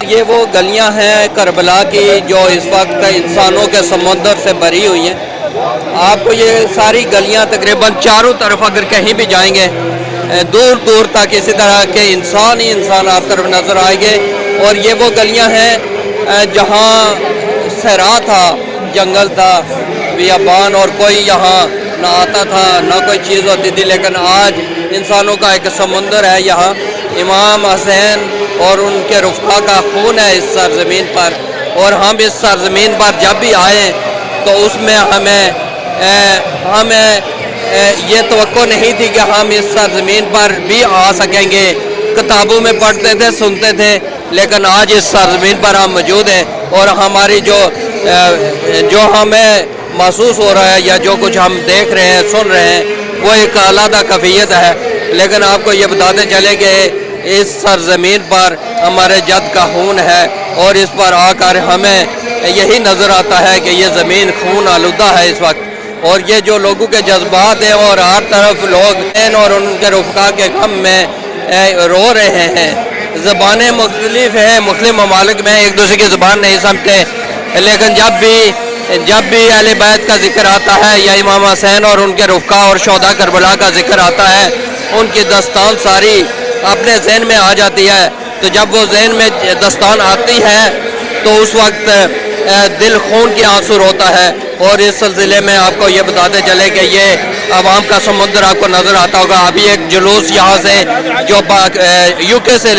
یہ وہ گلیاں ہیں کربلا کی جو اس وقت انسانوں کے سمندر سے بھری ہوئی ہیں۔ آپ کو یہ ساری گلیاں تقریباً چاروں طرف اگر کہیں بھی جائیں گے دور دور تک اسی طرح کے انسان ہی انسان آپ طرف نظر آئیں گے۔ اور یہ وہ گلیاں ہیں جہاں صحرا تھا، جنگل تھا، بیابان، اور کوئی یہاں نہ آتا تھا نہ کوئی چیز ہوتی تھی، لیکن آج انسانوں کا ایک سمندر ہے یہاں۔ امام حسین اور ان کے رفقا کا خون ہے اس سرزمین پر، اور ہم اس سرزمین پر جب بھی آئیں تو اس میں ہمیں یہ توقع نہیں تھی کہ ہم اس سرزمین پر بھی آ سکیں گے۔ کتابوں میں پڑھتے تھے، سنتے تھے، لیکن آج اس سرزمین پر ہم موجود ہیں، اور ہماری جو ہمیں محسوس ہو رہا ہے یا جو کچھ ہم دیکھ رہے ہیں، سن رہے ہیں، وہ ایک علیحدہ کیفیت ہے۔ لیکن آپ کو یہ بتاتے چلیں کہ اس سرزمین پر ہمارے جد کا خون ہے، اور اس پر آ کر ہمیں یہی نظر آتا ہے کہ یہ زمین خون آلودہ ہے اس وقت، اور یہ جو لوگوں کے جذبات ہیں، اور ہر طرف لوگ اور ان کے رفقا کے غم میں رو رہے ہیں۔ زبانیں مختلف ہیں، مختلف ممالک میں ایک دوسرے کی زبان نہیں سمجھتے، لیکن جب بھی اہل بیت کا ذکر آتا ہے یا امام حسین اور ان کے رفقا اور شہداء کربلا کا ذکر آتا ہے، ان کی داستان ساری اپنے ذہن میں آ جاتی ہے۔ تو جب وہ ذہن میں داستان آتی ہے تو اس وقت دل خون کی آنسو ہوتا ہے۔ اور اس سلسلے میں آپ کو یہ بتاتے چلے کہ یہ عوام کا سمندر آپ کو نظر آتا ہوگا۔ ابھی ایک جلوس یہاں سے جو یو کے سے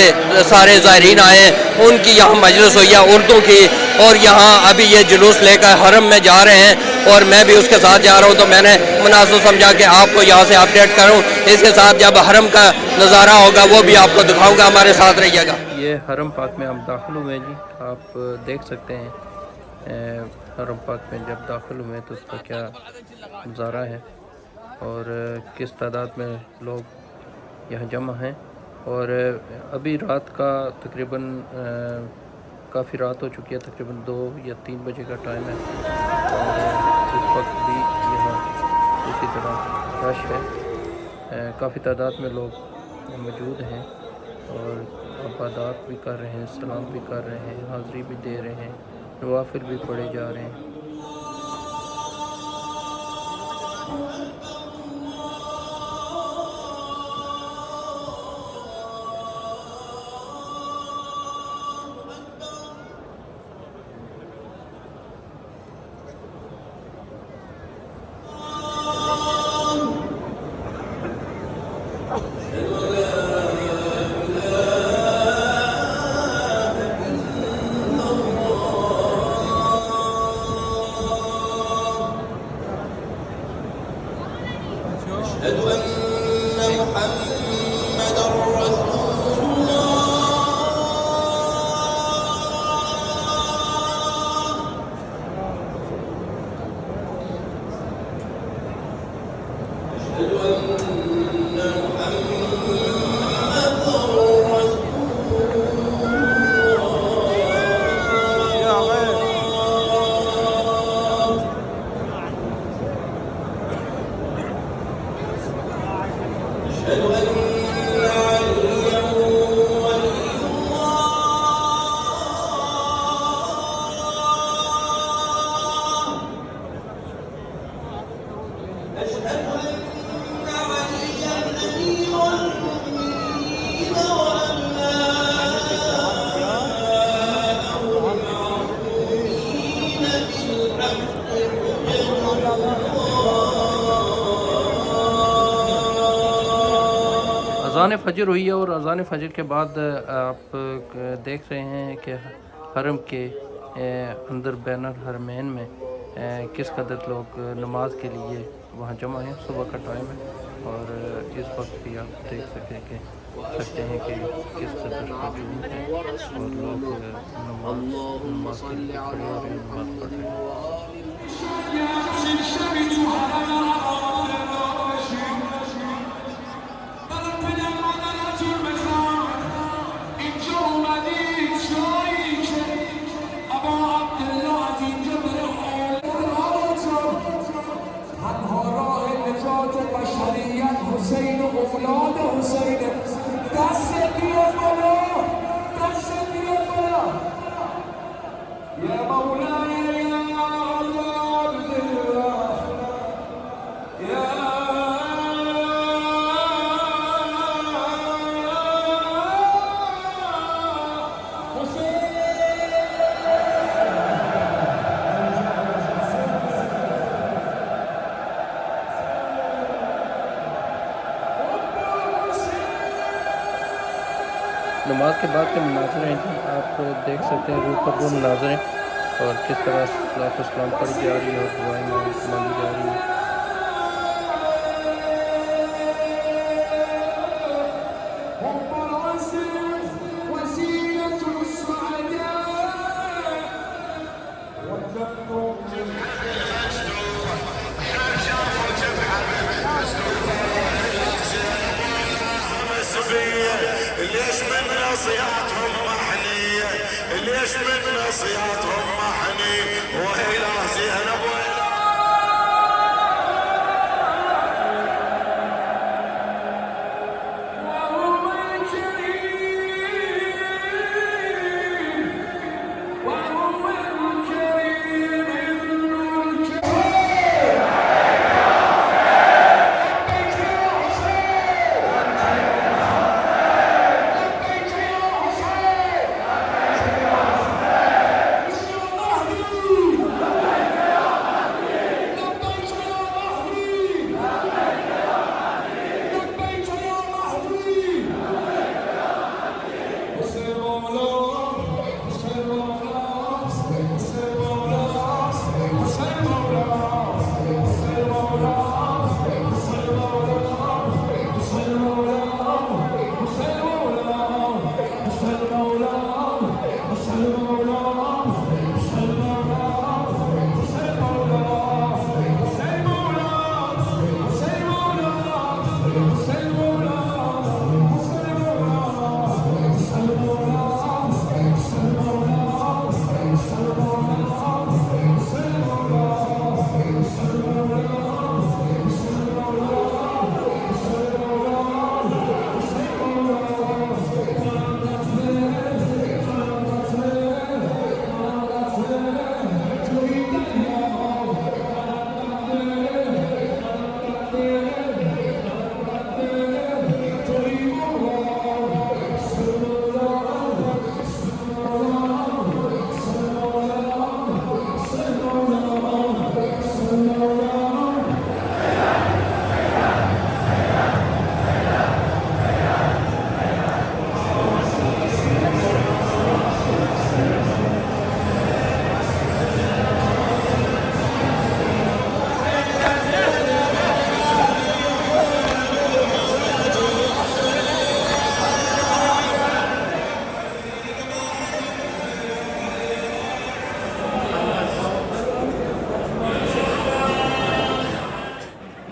سارے زائرین آئے ہیں، ان کی یہاں مجلس ہوئی ہے اردو کی، اور یہاں ابھی یہ جلوس لے کر حرم میں جا رہے ہیں، اور میں بھی اس کے ساتھ جا رہا ہوں، تو میں نے مناسب سمجھا کہ آپ کو یہاں سے اپڈیٹ کروں۔ اس کے ساتھ جب حرم کا نظارہ ہوگا وہ بھی آپ کو دکھاؤں گا، ہمارے ساتھ رہیے گا۔ یہ حرم پاک میں ہم داخل ہوئے جی، آپ دیکھ سکتے ہیں حرم پاک میں جب داخل ہوئے تو اس کا کیا نظارہ ہے، اور کس تعداد میں لوگ یہاں جمع ہیں۔ اور ابھی رات کا تقریباً کافی رات ہو چکی ہے، تقریباً 2 یا 3 بجے کا ٹائم ہے، اور اس وقت بھی یہاں اسی طرح رش ہے، کافی تعداد میں لوگ موجود ہیں، اور عبادات بھی کر رہے ہیں، سلام بھی کر رہے ہیں، حاضری بھی دے رہے ہیں، نوافل بھی پڑھے جا رہے ہیں۔ اذان فجر ہوئی ہے، اور اذان فجر کے بعد آپ دیکھ رہے ہیں کہ حرم کے اندر بین الحرمین میں کس قدر لوگ نماز کے لیے وہاں جمع ہیں۔ صبح کا ٹائم ہے، اور اس وقت بھی آپ دیکھ سکتے ہیں کہ کس قدر ہجوم ہے، اور لوگ نماز کے لیے کھڑے ہو رہے ہیں، نماز پڑھ رہے ہیں۔ حسین اولاد حسین دست دیو بالا، دست دیو بالا، نماز کے بعد کے مناظر ہیں جی، آپ دیکھ سکتے ہیں روح پر وہ مناظر ہیں اور کس طرح صلاۃ والسلام پڑھی جا رہی ہے اور دعائیں مانگی جا رہی ہیں. ليش من نصيحتهم محنية ليش من نصيحتهم محني وإله زينب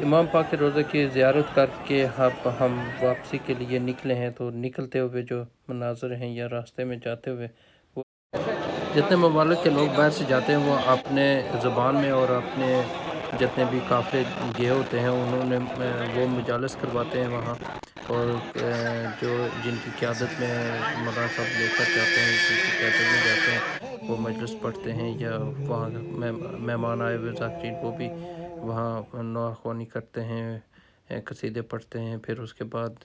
امام پاک کے روضے کی زیارت کر کے ہم واپسی کے لیے نکلے ہیں. تو نکلتے ہوئے جو مناظر ہیں یا راستے میں جاتے ہوئے وہ جتنے ممالک کے لوگ باہر سے جاتے ہیں وہ اپنے زبان میں اور اپنے جتنے بھی قافلے گئے ہوتے ہیں انہوں نے وہ مجالس کرواتے ہیں وہاں، اور جو جن کی قیادت میں مولانا صاحب لے کر جاتے ہیں جن کی قیادت میں جاتے ہیں وہ مجلس پڑھتے ہیں، یا وہاں مہمان آئے ہوئے ذاکرین وہ بھی وہاں نواخوانی کرتے ہیں، قصیدے پڑھتے ہیں. پھر اس کے بعد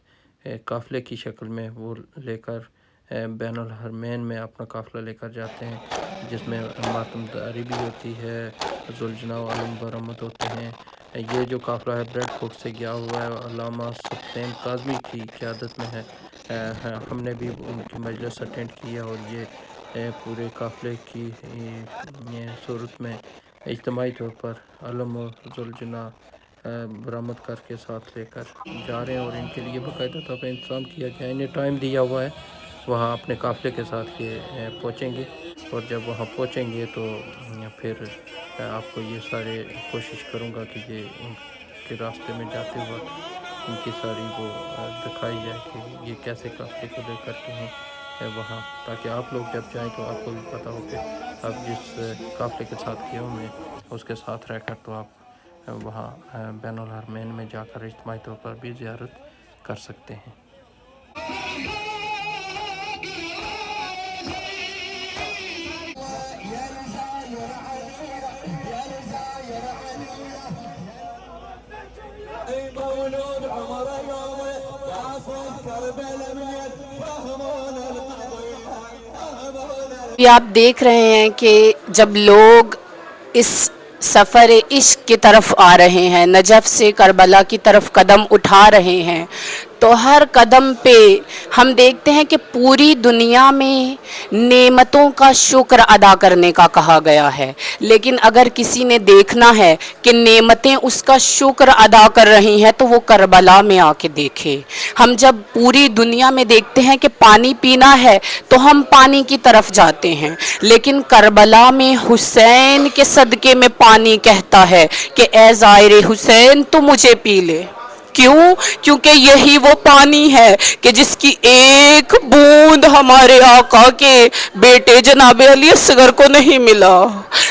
قافلے کی شکل میں وہ لے کر بین الحرمین میں اپنا قافلہ لے کر جاتے ہیں، جس میں ماتم داری بھی ہوتی ہے، ذوالجناح و علم برآمد ہوتے ہیں. یہ جو قافلہ ہے بریڈ فورٹ سے گیا ہوا ہے، علامہ سلطان کاظمی کی قیادت میں ہے. ہم نے بھی ان کی مجلس اٹینڈ کیا، اور یہ پورے قافلے کی صورت میں اجتماعی طور پر علم و ذوالجناح برآمد کر کے ساتھ لے کر جا رہے ہیں، اور ان کے لیے باقاعدہ طور پہ انتظام کیا گیا ہے. انہیں ٹائم دیا ہوا ہے، وہاں اپنے قافلے کے ساتھ یہ پہنچیں گے، اور جب وہاں پہنچیں گے تو پھر آپ کو یہ سارے کوشش کروں گا کہ یہ ان کے راستے میں جاتے وقت ان کی ساری وہ دکھائی جائے کہ یہ کیسے قافلے کو لے کر کے ہیں وہاں، تاکہ آپ لوگ جب جائیں تو آپ کو بھی پتہ ہو کہ آپ جس قافلے کے ساتھ گئے ہوں میں اس کے ساتھ رہ کر تو آپ وہاں بین الحرمین میں جا کر اجتماعی طور پر بھی زیارت کر سکتے ہیں. آپ دیکھ رہے ہیں کہ جب لوگ اس سفر عشق کی طرف آ رہے ہیں، نجف سے کربلا کی طرف قدم اٹھا رہے ہیں، तो हर कदम पे हम देखते हैं कि पूरी दुनिया में नेमतों का शुक्र अदा करने का कहा गया है, लेकिन अगर किसी ने देखना है कि नेमतें उसका शुक्र अदा कर रही हैं तो वो करबला में आके देखे। हम जब पूरी दुनिया में देखते हैं कि पानी पीना है तो हम पानी की तरफ जाते हैं, लेकिन करबला में हुसैन के सदके में पानी कहता है कि ए ज़ाहिर हुसैन तो मुझे पी ले। क्यों? क्योंकि यही वो पानी है कि जिसकी एक बूंद हमारे आका के बेटे जनाब अली असगर को नहीं मिला।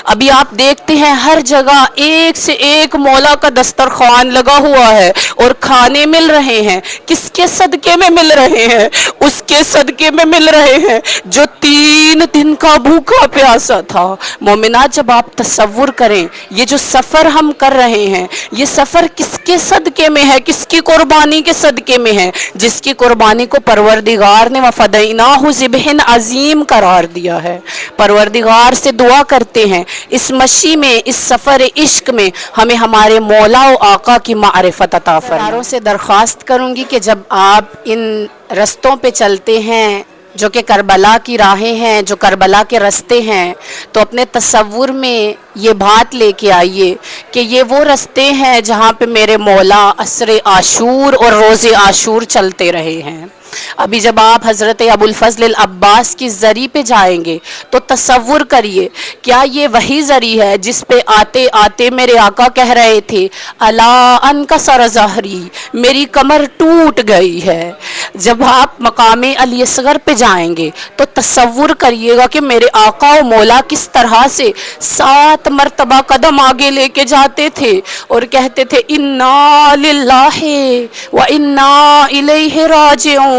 अभी आप देखते हैं हर जगह एक से एक मौला का दस्तरखान लगा हुआ है और खाने मिल रहे हैं। किसके सदके में मिल रहे हैं? उसके सदके में मिल रहे हैं जो 3 दिन का भूखा प्यासा था। मोमिनात, जब आप तसव्वुर करें ये जो सफ़र हम कर रहे हैं, ये सफ़र किसके सदके में है, किसकी कुर्बानी के सदके में है? जिसकी कुर्बानी को परवरदिगार ने वफ़दैनाहु ज़िब्हन अज़ीम करार दिया है। परवरदिगार से दुआ करते हैं इस मशी में, इस सफ़र इश्क में हमें हमारे मौला व आका की मारिफत अता फरमाए। से दरख्वास्त करूँगी कि जब आप इन रस्तों पे चलते हैं जो कि करबला की राहें हैं, जो करबला के रास्ते हैं, तो अपने तसव्वुर में ये बात लेके आइए कि ये वो रास्ते हैं जहाँ पे मेरे मौला असर आशूर और रोज़े आशूर चलते रहे हैं। अभी जब आप हज़रत अबुल फ़ज़ल अब्बास की ज़री पे जाएंगे तो तसव्वुर करिए, क्या ये वही ज़री है जिस पे आते आते मेरे आका कह रहे थे अला अनकसर ज़हरी, मेरी कमर टूट गई है। जब आप मकामे अली असगर पे जाएंगे तो तसव्वुर करिएगा कि मेरे आका व मौला किस तरह से 7 मरतबा कदम आगे लेके जाते थे और कहते थे इन्ना लिल्लाहि व इन्ना इलैहि राजिऊन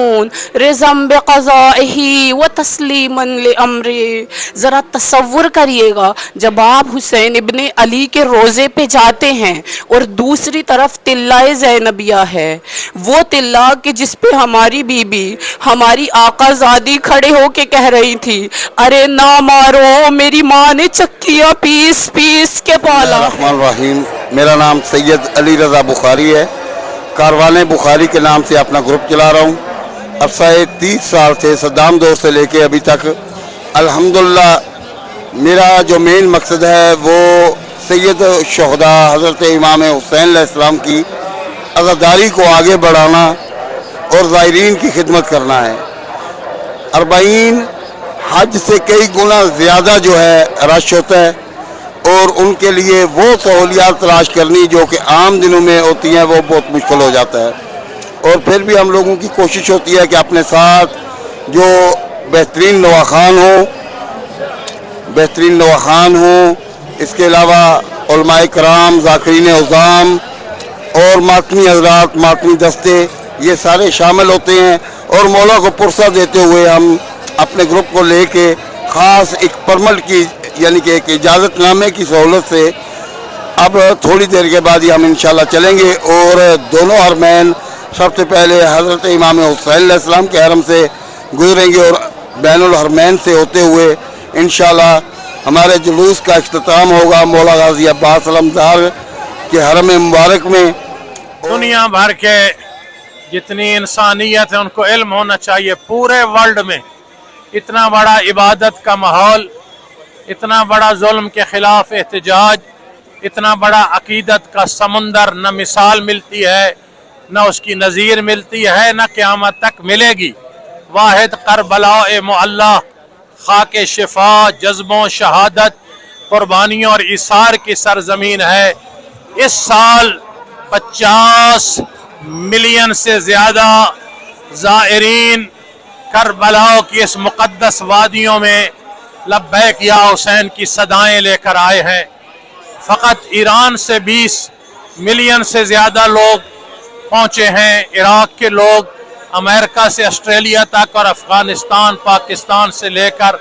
रिज़म बिक़ज़ाइही व तस्लीमन लिअम्री। ज़रा तसव्वुर करिएगा, जब आप हुसैन इब्ने अली के रोज़े पे जाते हैं और दूसरी तरफ तिल्लाए ज़ैनबिया है, वो तिल्ला कि जिस पे हमारी बीबी हमारी आकाज़ादी खड़े होके कह रही थी अरे ना मारो, मेरी माँ ने चक्कियाँ पीस पीस के पाला। रहमान, मेरा नाम सैयद अली रज़ा बुखारी है। कारवाने बुखारी के नाम से अपना ग्रुप चला रहा हूँ। अरसा 30 साल से सद्दाम दौर से लेके अभी तक अल्हम्दुलिल्लाह मेरा जो मेन मकसद है वो सैयद शुहदा हज़रत इमाम हुसैन अलैहिस्सलाम की अज़ादारी को आगे बढ़ाना और ज़ायरीन की खिदमत करना है। 40 हज से कई गुना ज़्यादा जो है रश होता है और उनके लिए वो सहूलियात तलाश करनी जो कि आम दिनों में होती हैं वो बहुत मुश्किल हो जाता है। और फिर भी हम लोगों की कोशिश होती है कि अपने साथ जो बेहतरीन नवाखान हो, इसके अलावा उलमाए कराम, ज़ाकिरीन उज़ाम और मातमी हज़रात, मातमी दस्ते, ये सारे शामिल होते हैं। और मौला को पुरसा देते हुए हम अपने ग्रुप को लेके ख़ास एक परमिट की यानी कि एक इजाज़तनामे की सहूलत से अब थोड़ी देर के बाद ही हम इंशाल्लाह चलेंगे और दोनों हरमैन सबसे पहले हज़रत इमाम हुसैन अलैहिस्सलाम के हरम से गुजरेंगे और बैनुल हरमैन से होते हुए इंशाल्लाह हमारे जुलूस का इख्तिताम होगा मौला गाजी अब्बास अलमदार के हरम मुबारक में। दुनिया भर के जितनी इंसानियत है उनको इल्म होना चाहिए, पूरे वर्ल्ड में इतना बड़ा इबादत का माहौल, इतना बड़ा जुल्म के ख़िलाफ़ एहतजाज, इतना बड़ा अकीदत का समुंदर न मिसाल मिलती है, न उसकी नज़ीर मिलती है, न क़यामत तक मिलेगी। वाहिद करबला मुअल्ला, खाके शिफा, जज्बों, शहादत, कुर्बानियों और इसार की सरजमीन है। इस साल 50 मिलियन से ज़्यादा ज़ायरीन करबला की इस मुक़द्दस वादियों में लब्बैक या हुसैन की सदाएं लेकर आए हैं। फ़कत ईरान से 20 मिलियन से ज़्यादा लोग पहुँचे हैं, इराक़ के लोग, अमेरिका से ऑस्ट्रेलिया तक और अफ़गानिस्तान, पाकिस्तान से लेकर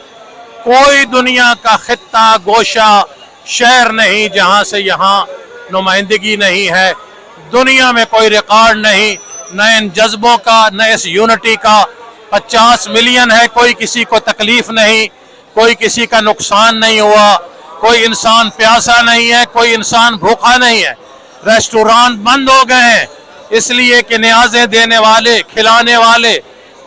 कोई दुनिया का ख़ित्ता, गोशा, शहर नहीं जहाँ से यहाँ नुमाइंदगी नहीं है। दुनिया में कोई रिकॉर्ड नहीं, न इन जज्बों का, न इस यूनिटी का। 50 मिलियन है, कोई किसी को तकलीफ़ नहीं, कोई किसी का नुकसान नहीं हुआ, कोई इंसान प्यासा नहीं है, कोई इंसान भूखा नहीं है। रेस्टोरेंट बंद हो गए हैं, इसलिए कि न्याज़ें देने वाले खिलाने वाले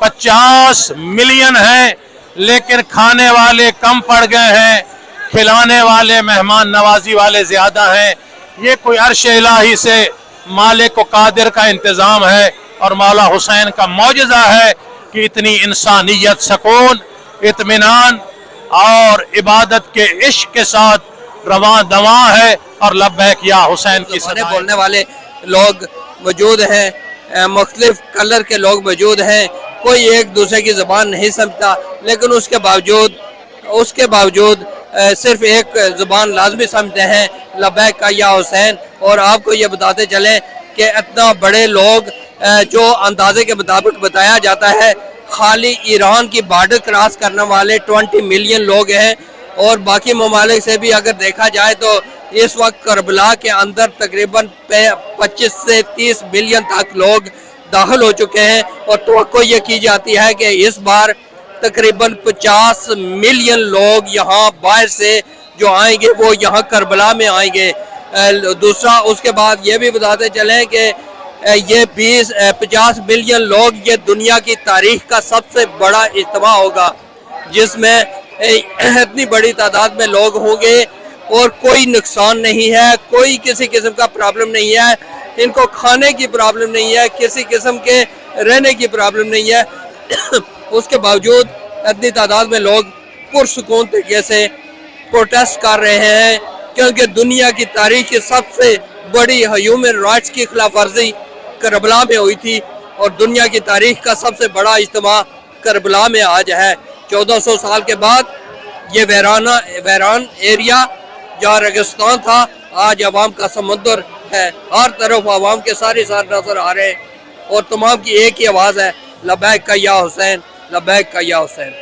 50 मिलियन हैं, लेकिन खाने वाले कम पड़ गए हैं, खिलाने वाले मेहमान नवाजी वाले ज़्यादा हैं। ये कोई अर्श इलाही से मालिक व कादिर का इंतज़ाम है और मौला हुसैन का मौजज़ा है कि इतनी इंसानियत, सकून, इत्मीनान और इबादत के इश्क के साथ रवां दवां है और लब्बैक या हुसैन की ज़बानें सदाएं। बोलने वाले लोग मौजूद हैं, मुख्तलिफ कलर के लोग मौजूद हैं, कोई एक दूसरे की ज़बान नहीं समझता, लेकिन उसके बावजूद सिर्फ एक ज़बान लाजमी समझते हैं, लब्बैक का या हुसैन। और आपको ये बताते चलें कि इतना बड़े लोग जो अंदाजे के मुताबिक बताया जाता है, खाली ईरान की बॉर्डर क्रॉस करने वाले 20 मिलियन लोग हैं, और बाकी ममालिक से भी अगर देखा जाए तो इस वक्त करबला के अंदर तकरीबन 25 से 30 मिलियन तक लोग दाखिल हो चुके हैं। और तवक्को ये की जाती है कि इस बार तकरीबन 50 मिलियन लोग यहाँ बाहर से जो आएंगे वो यहाँ करबला में आएंगे। दूसरा, उसके बाद ये भी बताते चलें कि ये 50 मिलियन लोग, ये दुनिया की तारीख का सबसे बड़ा इज्तिमा होगा जिसमें इतनी बड़ी तादाद में लोग होंगे और कोई नुकसान नहीं है, कोई किसी किस्म का प्रॉब्लम नहीं है, इनको खाने की प्रॉब्लम नहीं है, किसी किस्म के रहने की प्रॉब्लम नहीं है। उसके बावजूद इतनी तादाद में लोग पुरसुकून तरीके से प्रोटेस्ट कर रहे हैं, क्योंकि दुनिया की तारीख की सबसे बड़ी ह्यूमन राइट्स की खिलाफ वर्जी करबला में हुई थी और दुनिया की तारीख का सबसे बड़ा इज्तिमा करबला में आज है। 1400 साल के बाद ये वैरान एरिया जहाँ रेगिस्तान था, आज अवाम का समुंदर है, हर तरफ अवाम के सारे नजर आ रहे हैं और तमाम की एक ही आवाज़ है, लब्बैक का या हुसैन, लब्बैक का या हुसैन।